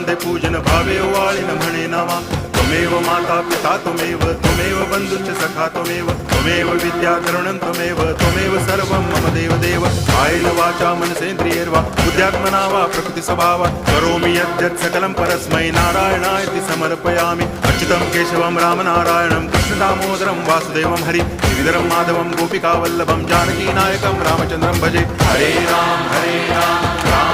वंदे पूजन भावे वाळिन म्हणे नामा त्वमेव माता पिता त्वमेव बंधुश्च सखा त्वमेव विद्या तरुणं त्वमेव सर्वं मम देव कायेन वाचा मनसेन्द्रियैर्वा बुद्ध्यात्मना वा प्रकृति स्वभावात् करोमि यद्यत् सकलं परस्मै नारायणायति समर्पयामि अच्युतं केशवं रामनारायणं कृष्णदामोदरं वासुदेवं हरि गिरिधरं माधवं गोपिकावल्लभं जानकीनायकं रामचन्द्रं भजे हरे राम